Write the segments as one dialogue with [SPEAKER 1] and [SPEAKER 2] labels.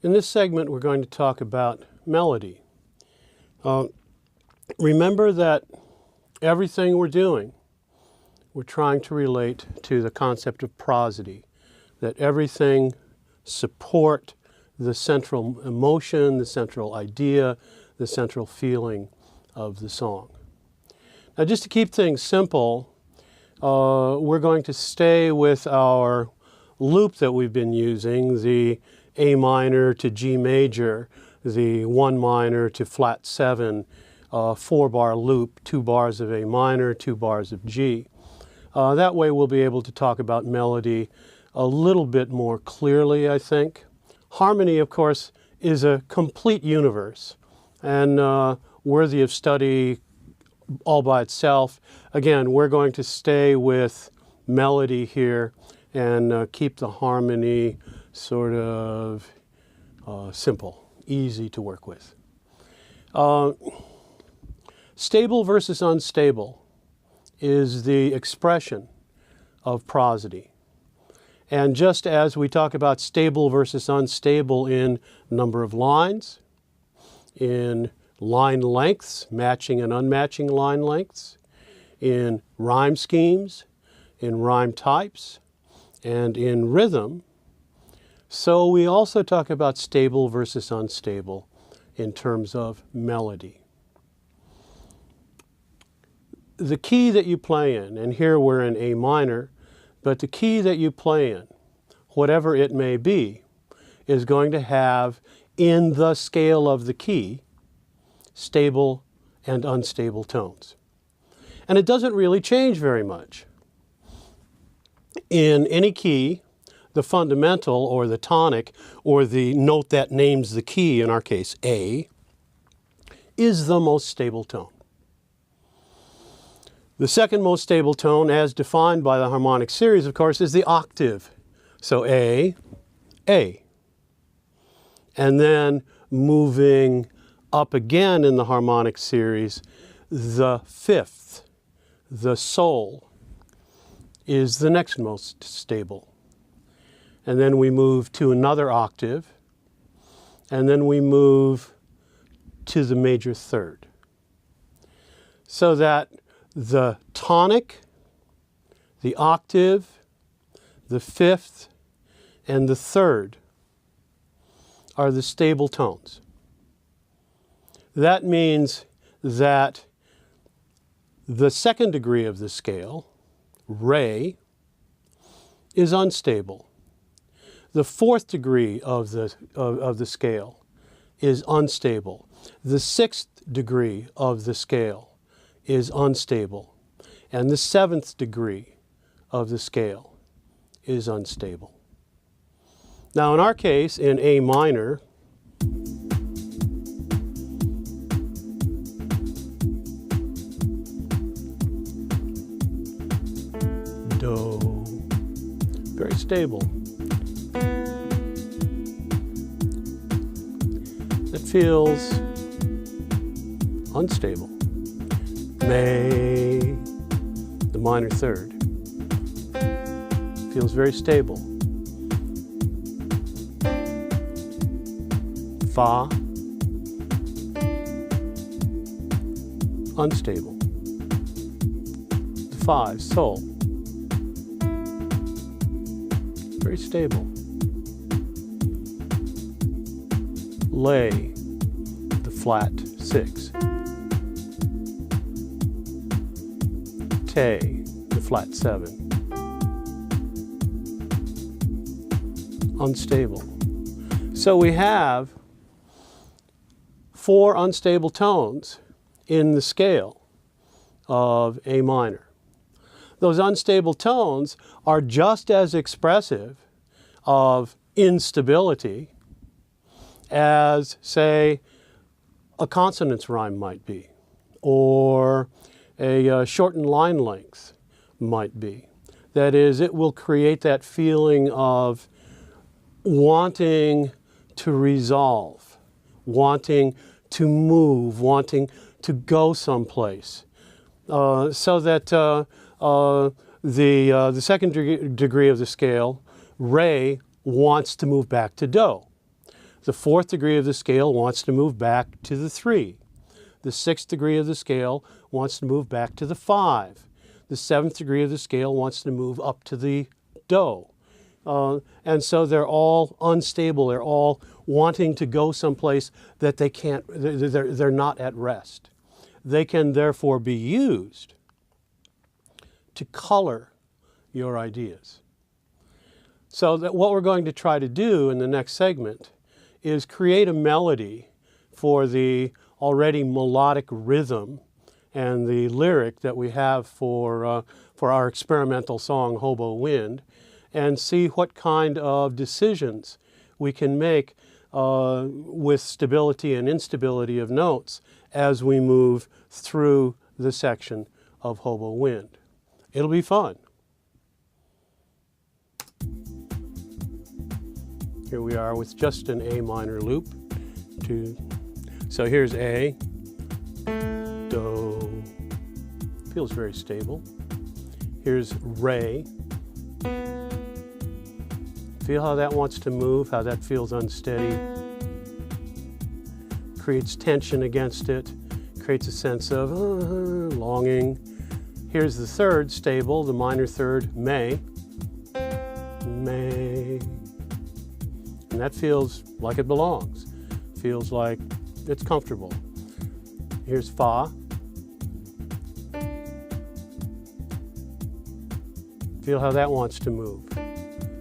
[SPEAKER 1] In this segment, we're going to talk about melody. Remember that everything we're doing, we're trying to relate to the concept of prosody, that everything support the central emotion, the central idea, the central feeling of the song. Now, just to keep things simple, we're going to stay with our loop that we've been using, the A minor to G major, the 1 minor to flat 7, 4-bar loop, 2 bars of A minor, 2 bars of G. That way we'll be able to talk about melody a little bit more clearly, I think. Harmony, of course, is a complete universe and worthy of study all by itself. Again, we're going to stay with melody here and keep the harmony sort of simple, easy to work with. Stable versus unstable is the expression of prosody. And just as we talk about stable versus unstable in number of lines, in line lengths, matching and unmatching line lengths, in rhyme schemes, in rhyme types, and in rhythm, so we also talk about stable versus unstable in terms of melody. The key that you play in, and here we're in A minor, but the key that you play in, whatever it may be, is going to have in the scale of the key stable and unstable tones. And it doesn't really change very much. In any key, the fundamental or the tonic or the note that names the key, in our case A, is the most stable tone. The second most stable tone, as defined by the harmonic series, of course, is the octave. So A, A. And then moving up again in the harmonic series, the fifth, the sol, is the next most stable. And then we move to another octave, and then we move to the major third. So that the tonic, the octave, the fifth, and the third are the stable tones. That means that the second degree of the scale, re, is unstable. The fourth degree of the scale is unstable. The sixth degree of the scale is unstable. And the seventh degree of the scale is unstable. Now in our case, in A minor, Do, very stable. It feels unstable. May, the minor third, feels very stable. Fa, unstable. The 5, sol, very stable. Lay, the flat 6. Te, the flat 7. Unstable. So we have 4 unstable tones in the scale of A minor. Those unstable tones are just as expressive of instability as, say, a consonance rhyme might be, or a shortened line length might be. That is, it will create that feeling of wanting to resolve, wanting to move, wanting to go someplace. So that the second degree of the scale, re, wants to move back to do. The 4th degree of the scale wants to move back to the 3. The 6th degree of the scale wants to move back to the 5. The 7th degree of the scale wants to move up to the do. And so they're all unstable. They're all wanting to go someplace that they can't, they're not at rest. They can therefore be used to color your ideas. So that what we're going to try to do in the next segment is create a melody for the already melodic rhythm and the lyric that we have for our experimental song, Hobo Wind, and see what kind of decisions we can make with stability and instability of notes as we move through the section of Hobo Wind. It'll be fun. Here we are with just an A minor loop. So here's A, Do, feels very stable. Here's Re. Feel how that wants to move, how that feels unsteady. Creates tension against it, creates a sense of longing. Here's the 3rd, stable, the minor 3rd, May. May. And that feels like it belongs. Feels like it's comfortable. Here's Fa. Feel how that wants to move.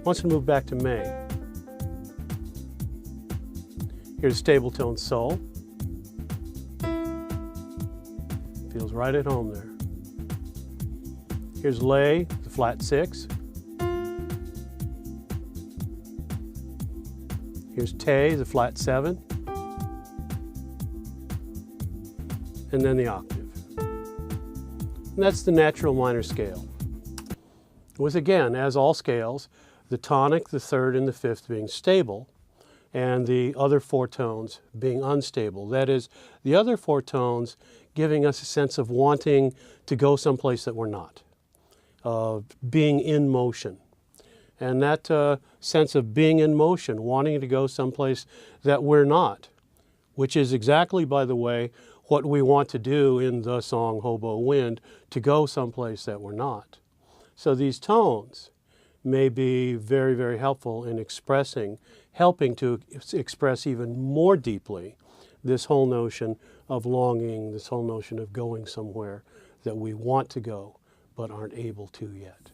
[SPEAKER 1] Wants to move back to May. Here's stable tone Sol. Feels right at home there. Here's Lay, the flat 6. Here's Te, the flat 7. And then the octave. And that's the natural minor scale. With, again, as all scales, the tonic, the 3rd, and the 5th being stable, and the other 4 tones being unstable. That is, the other 4 tones giving us a sense of wanting to go someplace that we're not, being in motion. And that sense of being in motion, wanting to go someplace that we're not, which is exactly, by the way, what we want to do in the song Hobo Wind, to go someplace that we're not. So these tones may be very, very helpful in helping to express even more deeply this whole notion of longing, this whole notion of going somewhere that we want to go but aren't able to yet.